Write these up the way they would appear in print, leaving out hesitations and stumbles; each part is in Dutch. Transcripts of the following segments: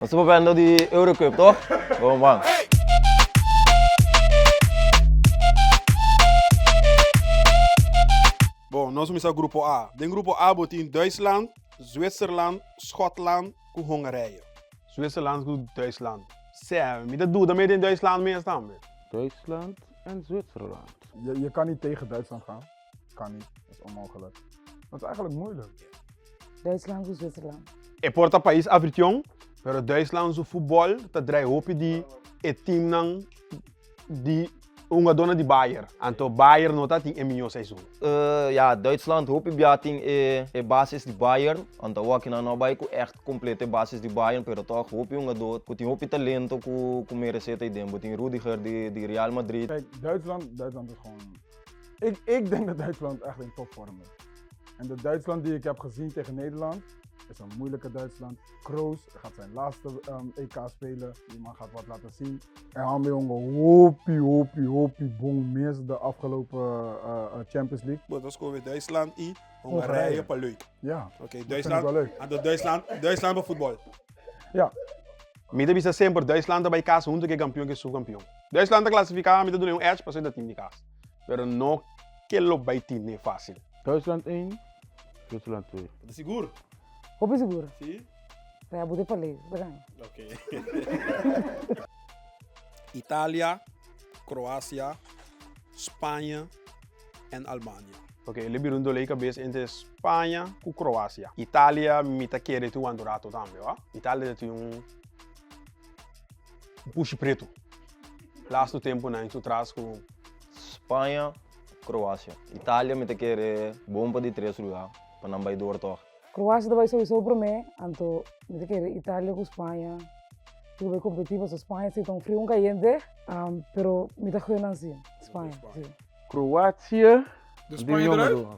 Non stiamo parlando di Eurocup, toch? Gewoon bang. Bom, nós somos o grupo A. Den grupo A botin Duitsland, Zwitserland, Schotland en Hongarije. Zwitserland goed Duitsland. Zeg, met dat doe dan in Duitsland mee staan. Duitsland en Zwitserland. Je kan niet tegen Duitsland gaan. Kan niet, dat is onmogelijk. Dat is eigenlijk moeilijk. Duitsland ou Zwitserland? E porta país africano, pero Duitsland zo voetbal, dat draai hopi die het team nang die unga dona di Bayern. Anto Bayern nota ting eminyo seizoen. Ja, Duitsland hoop ik biating basis di Bayern. Anta wakin na bay ko echt complete basis di Bayern, pero toch hoop yung do ko ting hopi talento ko merecete idem, boting Rudiger di Real Madrid. Kijk, Duitsland is gewoon... Ik denk dat Duitsland echt in topvorm is. En de Duitsland die ik heb gezien tegen Nederland, is een moeilijke Duitsland. Kroos gaat zijn laatste EK spelen. Die man gaat wat laten zien. En han jongen, hoopie, bong mis de afgelopen Champions League. Bom, dat is weer Duitsland en Hongarije, pas leuk. Ja, Oké, vind ik Duitsland. wel leuk. En de Duitsland bij voetbal. Ja, Mida bisa sempre Duitsland bij kaas hunde que campeão que subcampeão. Duitsland tá classificar, mida doen um edge para dat team de kaas. Pero no que lo bij team nee fácil. Duitsland 1, Zwitserland 2. Dat is seguro? Roupa segura. Sim. É, botei para ler. Oké. Italia, Kroatië, Spanje en Albanië. Oké, libirum do leika base entre Espanha com Croácia. Itália mita querer tu andorato também, ó. Itália tem push preto. Lasto tempo na isso traz com Espanha, Kroatië. Itália met een keer bompa di 3 lugar. Para não vai door toch. Croácia também sowieso para mim. Então, me quer Itália com Espanha. Tudo bem competitivo, a Espanha se tão frio caliente, pero me tá jogando assim. Espanha, sim. Kroatië. De Spanje eruit?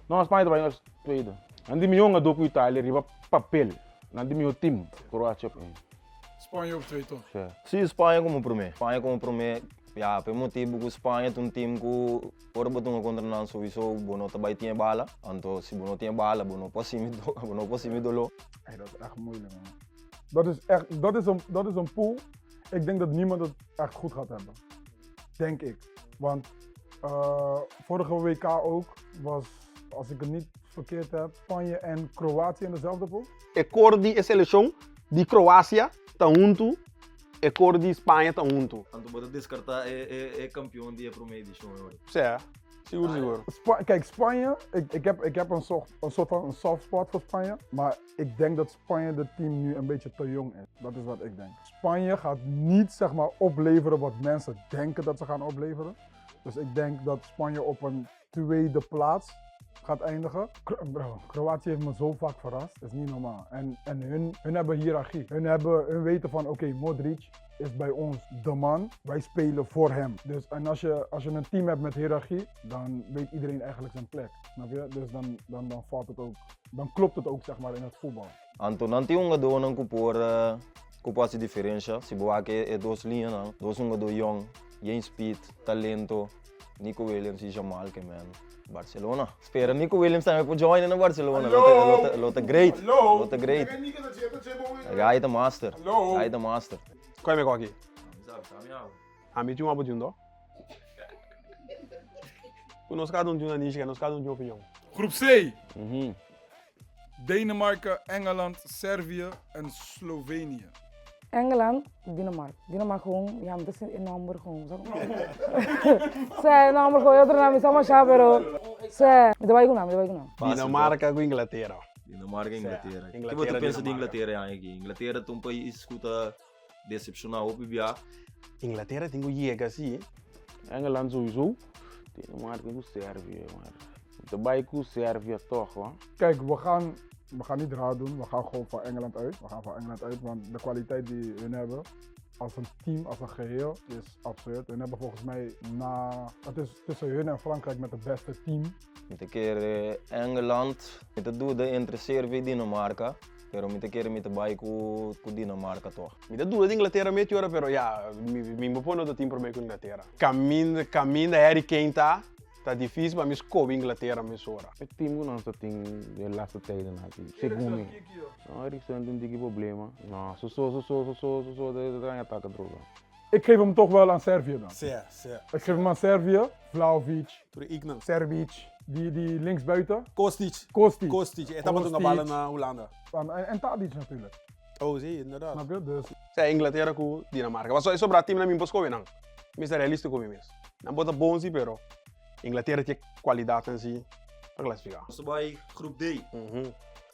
Não, Spanje erbij als tweede. En die jongen doet Italië, riba papel. Dan die team, Kroatië op 1. Spanje op 2 toch? Ja. Sim, Espanha como para mim. Espanha como para mim. Ja, por motivo que Espanha tem time que por botar contra nós sowieso bono também tinha bala. Então, se bono tinha bala, bono possible dolo. hey, dat is echt moeilijk man. Dat is een pool. Ik denk dat niemand het echt goed gaat hebben. Denk ik. Want vorige WK ook was, als ik het niet verkeerd heb, Spanje en Kroatië in dezelfde pool. e cor di seleção di Croácia tá junto, e cor di Espanha tá junto. Então, bota descartar campeão dia para mim edição hoor. Sé, seguro. Kijk, Spanje, ik heb een soort van een soft spot voor Spanje. Maar ik denk dat Spanje de team nu een beetje te jong is. Dat is wat ik denk. Spanje gaat niet zeg maar opleveren wat mensen denken dat ze gaan opleveren. Dus ik denk dat Spanje op een tweede plaats gaat eindigen. Kroatië heeft me zo vaak verrast. Dat is niet normaal. En hun hebben hiërarchie. Hun weten van oké, Modric is bij ons de man. Wij spelen voor hem. Dus en als je een team hebt met hiërarchie, dan weet iedereen eigenlijk zijn plek. Snap je? Dus dan valt het ook. Dan klopt het ook zeg maar in het voetbal. Então, não tem jogador que pode se diferenciar. Se boa que é dois linhas, não. Dois jogadores young, Jens Speed, talento, Nico Williams e Jamal que man. Barcelona. Espera Nico Williams também para join na Barcelona. Lota great. Lota great. Hij de master. Hij de master. Qual é meu aqui? A mim tinha uma botinho, nós cada de uma niche, nós cada de uma opinião. Groep C. Mhm. Denemarken, Engeland, Servië en Slovenië. Engeland, Dinamarca. Dinamarca gewoon, ja, dat is een nummer gewoon. Sé, nummer gewoon, outro nome, só machar, pero... Sé, me vai com nome. Dinamarca com Inglaterra. Dinamarca e Inglaterra. Inglaterra, Que você pensa de Dinamarca. Inglaterra aqui? Inglaterra tem um país que está decepcionado op BA. Inglaterra tem que chegar assim. Engeland sowieso. Denemarken en Servië. Maar daarbij com Servië toch hoor. Kijk, we gaan niet raar doen. We gaan gewoon van Engeland uit. We gaan van Engeland uit, want de kwaliteit die hun hebben als een team, als een geheel, is absurd. Hun hebben volgens mij het is tussen hun en Frankrijk met het beste team. Met een keer Engeland, met het doel de interesseer weer Dinamarca. Pero met een keer met de bij com Dinamarca toch. Me dá dúvida de Inglaterra meio hora, pero ja, me põe no team para mim com Inglaterra. Caminho da Harry Kane tá Dat difícil para mim escolher Inglaterra, me sora. Het team não só tem de laatste tijden natuurlijk. Segumi. Nou, Eriksen tem die problema. Nou, zo, dat ga je takken drogen. Ik geef hem toch wel aan Servië dan. Sim. Ik geef hem aan Servië. Vlahovic, Toen ik nam. Serbic, die linksbuiten. Kostic. Kostic. Kostic. En dan moet ik ballen naar Hollanda. En Tadic natuurlijk. Oh, zie je, inderdaad. Snap je? Dus Zij Inglaterra com Dinamarca. Mas só para team na minha escolha não. Mas é realista como mesmo. Não bota bom sim, pero Inglaterra tem qualidade em si para classificar. Dus bij groep D.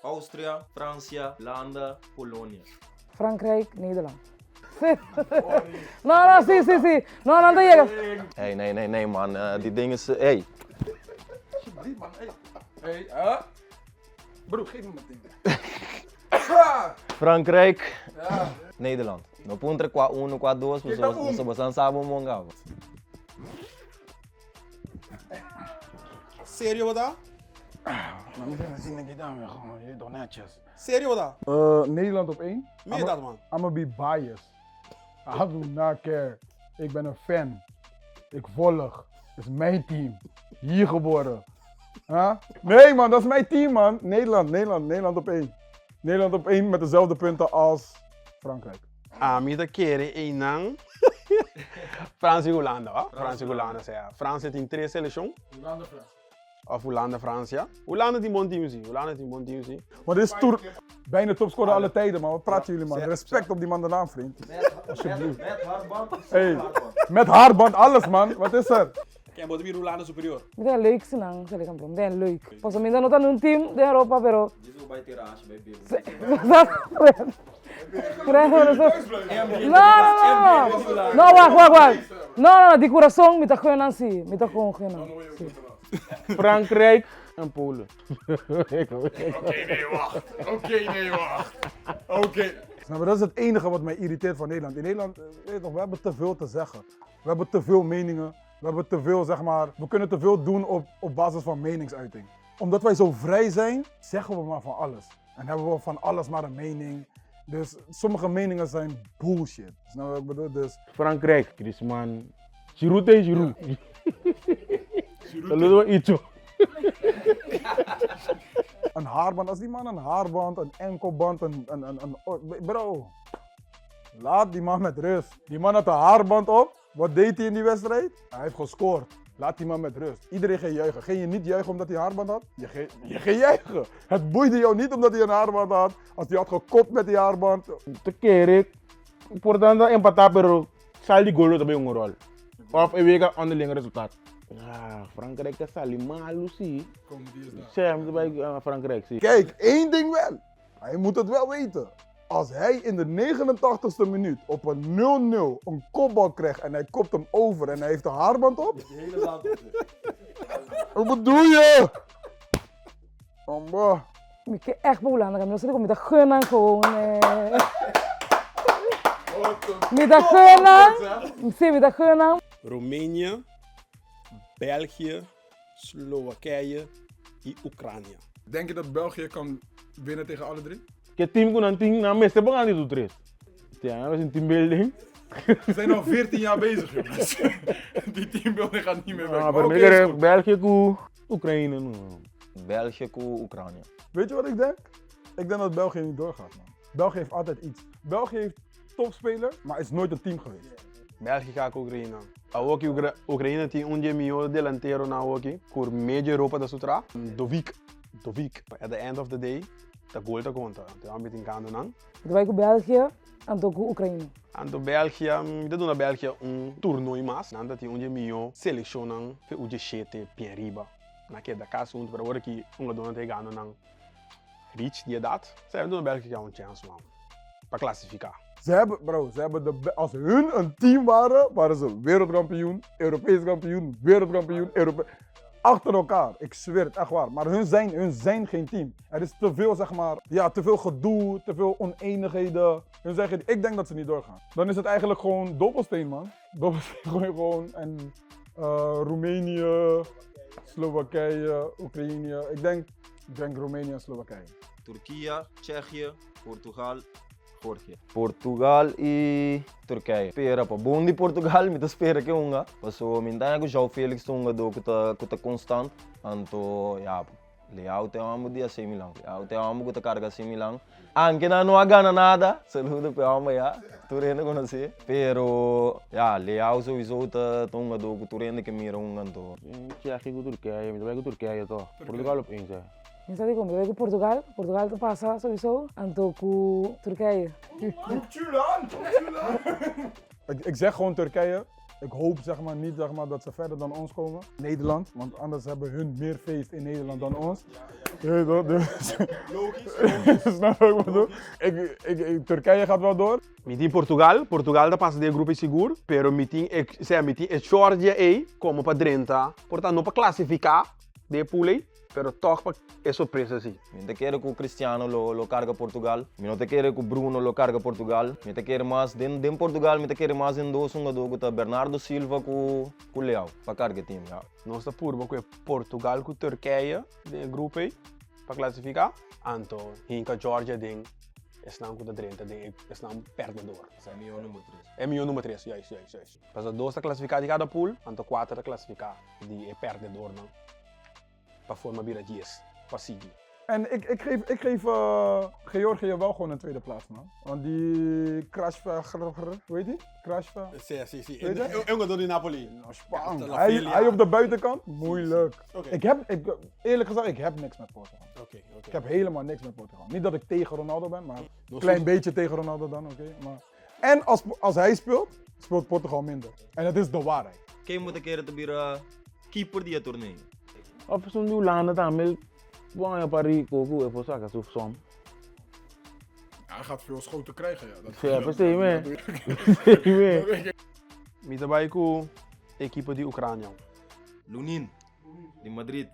Austria, Frankrijk, Landen, Polonië. Frankrijk, Nederland. No, sí. No te llegas. Hey, nee man. Die ding is... hey. Hey, huh? Bro, geef me mijn ding. Frankrijk, Nederland. No puntre qua 1, qua 2, mas você sabe um mongava. Sério, wat dan? Maar moet even zien dat je daarmee gewoon, je toch netjes. Sério, wat dan? Nederland op 1. Meer dat, man. I'ma be biased. I do not care. Ik ben een fan. Ik volg. Het is mijn team. Hier geboren. Huh? Nee man, dat is mijn team man. Nederland op 1. Nederland op 1 met dezelfde punten als Frankrijk. A mim da querer em não. França e Holanda, ó. França e Holanda, ja. França tem 3 seleções. Hollanda, Frans. Of Holanda, França, ja. Holanda tem bom time, sim. Holanda tem bom time, sim. Maar dit is bijna topscorer alle tijden man. Wat praten jullie man? Respect op die man de naam vriend. Alsjeblieft. Hey, met haarband alles man. Wat is er? Quem bota vir Holanda superior? Dit is leuk, senang, zeg ik aan Dit is leuk. Pas minda no tá num team de Europa, pero. Dit vai ter acho, vai ver. No, wacht. No, die coração me tá com assim, me tá com Frankrijk en Polen. Oké, nee, wacht. Oké. Nou, maar dat is het enige wat mij irriteert van Nederland. In Nederland, weet je toch, we hebben te veel te zeggen. We hebben te veel meningen. We hebben te veel, zeg maar, we kunnen te veel doen op basis van meningsuiting. Omdat wij zo vrij zijn, zeggen we maar van alles. En hebben we van alles maar een mening. Dus sommige meningen zijn bullshit. Snap je wat ik bedoel? Dus Frankrijk, Griezmann. Giroud tegen Giroud. Dat is wel iets. een haarband, als die man een haarband, een enkelband, bro, laat die man met rust. Die man had een haarband op. Wat deed hij in die wedstrijd? Hij heeft gescoord. Laat die man met rust. Iedereen ging juichen. Ging je niet juichen omdat hij een haarband had? Je ging juichen. Het boeide jou niet omdat hij een haarband had. Als hij had gekopt met die haarband. Te keren. Importante empatar, pero sal die goal bij een rol. Of een week onderling resultaat. Frankrijk is al malo, zie. Kom, die is daar. Sam bij Frankrijk, zie. Kijk, één ding wel. Hij moet het wel weten. Als hij in de 89ste minuut op een 0-0 een kopbal krijgt en hij kopt hem over en hij heeft een haarband op. Wat bedoel je? Amba. Me que echt Holanda, kan je me dat gunnen gewoon. Me dat gunnen. Roemenië, België, Slowakije en Oekraïne. Denk je dat België kan winnen tegen alle drie? Que team kon een team, nou meestal gaan die doet ja, dat is een teambuilding. We zijn al 14 jaar bezig, jongens. Die teambuilding gaat niet meer weg. Maar Maar oké, okay, is goed. België, Oekraïne. No. België, Oekraïne. Weet je wat ik denk? Ik denk dat België niet doorgaat, man. België heeft altijd iets. België heeft topspeler, maar is nooit een team geweest. Bélgica com Ucrânia. A Ucrânia tem milhão de delantero na hockey. Por meio Europa da Sutra. Dovik. At the end of the day, the goal te conta. Então, a gente encanta não. Vai com België en ook Oekraïne. Anto Bélgia, we doen na Bélgia toernooi mas. Nanda tem milhão selecionam fe uje chete pien riba. Na que da caso para agora que dona te gana não. Reach die dat. Zij doen na Bélgia een chance man. Para classificar. Ze hebben als hun een team waren ze wereldkampioen, Europees kampioen, wereldkampioen, achter elkaar. Ik zweer het, echt waar. Maar hun zijn geen team. Er is te veel, zeg maar, ja, te veel gedoe, te veel oneenigheden. Ik denk dat ze niet doorgaan. Dan is het eigenlijk gewoon dobbelsteen, man. Dobbelsteen gewoon en Roemenië, Slowakije, Oekraïne. Ik denk Roemenië en Slowakije. Turkije, Tsjechië, Portugal, Portugal. Portugal e Turquia. Espera, pa bom de Portugal, me espera que unga. Passou, me dá que João Félix tunga do que tá constant. Anto, ja, leal te amo dia similang. Leal te amo que tá carga similang. Anche não há gana nada, saludo para amo ya. Turene conhece. Pero, ja, leal sowieso tá tunga do que Turene que mira anto. Ja, aqui com Turquia, me vai com Turquia to. Portugal op eens. Je staat ik met Portugal. Portugal te passa sowieso. Anto ku Turkije. Ik zeg gewoon Turkije. Ik hoop zeg maar, niet zeg maar, dat ze verder dan ons komen. Nederland, want anders hebben hun meer feest in Nederland dan ons. Dus, snap je wat ik bedoel? Turkije gaat wel door. Meeting Portugal. Portugal da passa de grupo seguro. Pero meeting é Georgia e como para 30. Portanto, não para classificar de pool. Pero toch é surpresa sim. Me te quero que o Cristiano lo carga Portugal. Me não te quero que o Bruno lo carga Portugal. Me te quero mais dentro Portugal, me te quero mais em dois jogadores que Bernardo Silva com o Leão para carga time. Ja. Nós está purba com Portugal com Turquia de grupo para classificar. Anto, hinka Georgia ding. Estão com 30 ding. Estão perdedor. É meu número 3. É meu número 3, juist. Mas dois está classificado de cada pool, anto 4 está classificado de perdedor não. Para formar weer 10. Passigi. En ik geef Georgië wel gewoon een tweede plaats, man. Want die Krashva, hoe heet die? Krashva? Sim. Weet je? É um jogador de Napoli. Spang. Hij op de buitenkant, moeilijk. Oké. Eerlijk gezegd, ik heb niks met Portugal. Oké. Ik heb helemaal niks met Portugal. Niet dat ik tegen Ronaldo ben, maar een klein beetje tegen Ronaldo dan, oké. Maar... En als hij speelt Portugal minder. En dat is de waarheid. Quem moet querer te bira keeper die torneio? Of zo'n nieuw land dan, bang je pari koku, even zaken, zo som. Ja, hij gaat veel schoten krijgen, ja. Dat Ja, verstaan me. Me daarbij com equipe de Ucrânia. Lunin, de Madrid.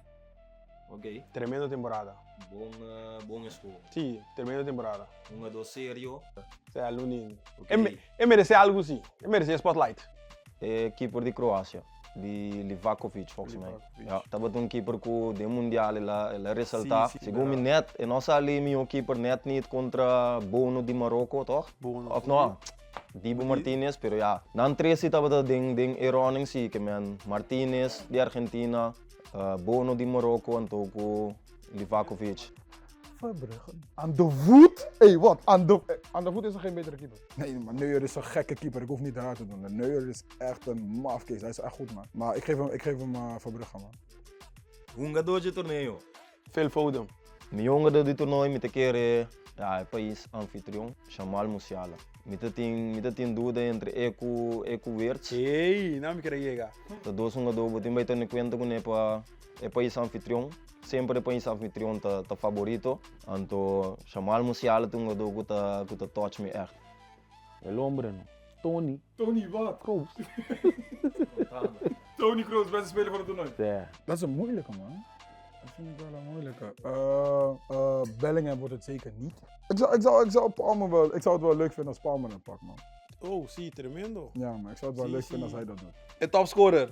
Ok. Tremenda temporada. Bom escola. Sim, tremenda temporada. Um jogador sério. É, Lunin. Ok. É merecer algo sim. É merecer spotlight. É keeper de Croácia. De Livakovic, volgens mij. Ja, dat was een keeper die de mundial ela ressaltar. Segundo net, en nossa ali meu keeper net niet contra Bono de Marokko, toch? Bono. Of no? Dibu Martinez, pero ja. Dan tres tava dat ding eroning zie ik man. Martinez de Argentina, Bono de Marokko en ook Livakovic. Verbrugge. Aan de voet? Hé, wat? Aan de voet is er geen betere keeper. Nee, maar Neuer is een gekke keeper. Ik hoef niet raar te doen. Neuer is echt een mafkees. Hij is echt goed, man. Maar ik geef hem Verbrugge, man. Um jogador de torneio. Veel Foden. Mijn jongen die toernooi met een keer ja, país anfitrión, Jamal Musiala. Met een dúvida entre Eco Verdes. Ei, não me queria chegar. De dois jogadores, tem que ter conta com o país anfitrión. Sempre o país anfitrión tá favorito. Então, Jamal Musiala tem um jogador que tá touch me echt. El hombre, no. Tony. Tony wat? Kroos. Tony Kroos, beste speler van het toernooi. Ja. Dat is een moeilijke, man. Dat vind ik wel een moeilijke. Bellingham wordt het zeker niet. Ik zou Palmer wel, ik zou het wel leuk vinden als Palmer het pakt, man. Oh, sim, tremendo. Ja, maar ik zou het wel leuk vinden als hij dat doet. É topscorer.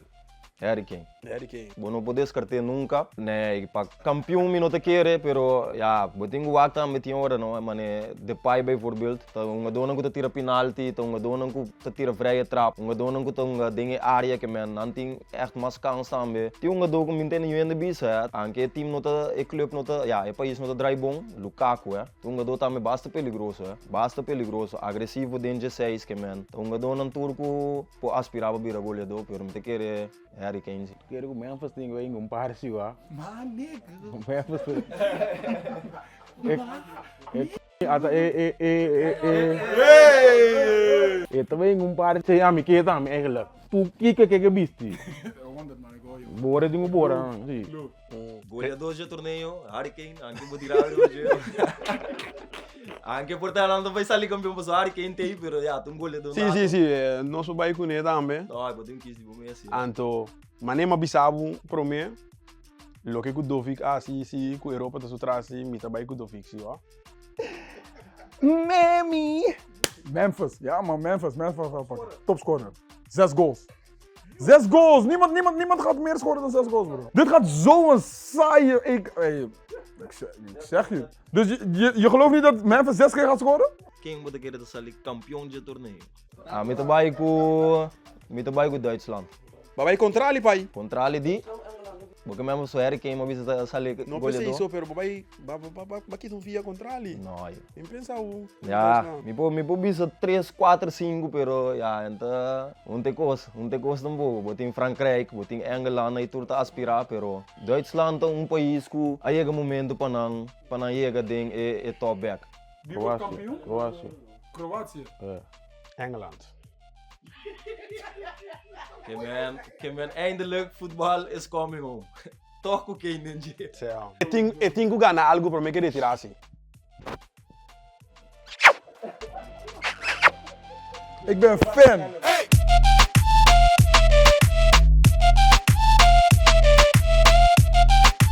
Harry Kane. Harry Kane. Bom, não podes descartar nunca. Nee, para campeão me não te quer, pero ja, boting guak tam met jongeren, no, mane de pai bijvoorbeeld. Ta unga donan ko tira penalty, ta unga donan ko tira vrije trap, unga donan ko unga dinge area que men nanting echt mas kans tambe. Ti unga do ko minten nu in de bis hè. Anke team nota e club nota, ja, e país nota drai bom, Lukaku hè. Unga do tambe basta peligroso hè. Basta peligroso, agressivo dentro 6 que men. Unga donan turco po aspirava bira goleador, pero me te quer Harry Kane. Quero que o Memphis tenha aí um par de lá. Maar nigga. O Memphis. Também um par de ami que também eigenlijk. Tu que bisti. 100 man, ik hoor je. Bora dingo bora, sim. Goleador de torneio, Harry Kane, anche vou tirar hoje. Anche portando vai sair campeão para Harry Kane tem, pero já tu goleador. Sim. Nosso bai com ele também. Não, eu tenho que ir de bom assim. Anto, manema bisabu pro me. Lo que Dovik si com Europa tá sutrasi, mi tabai com Dovik si, ó. Memphis, ja man, Memphis gaat pakken. Topscorer. 6 goals. 6 goals! Niemand gaat meer scoren dan 6 goals, bro. Dit gaat zo'n saaie... Ik zeg je. Dus je gelooft niet dat Memphis 6 keer gaat scoren? King moet ik keer dat zal ik kampioen je toernooi. Ah, met de baiko Duitsland. Maar bij contrali pai. Contrali di. Porque mesmo so Harry Kane, mas bisa sali No pensei isso, pero babai bakit um via contrali. No, yo. Eu pensava Ja, mi po bisa 3, 4, 5, pero ja, enta unte costa um pouco. Botin Frankrijk, botin Engeland, aí turta aspirar, pero Duitsland é país que aí é momento para não chegar ding e top back. Wie wordt kampioen? Kroatië. Kroatië. Engeland. Que man, eindelijk voetbal is coming home. Toch cocaine ninja. Eu tenho que ganhar algo para me querer retirar assim. Ik ben fan.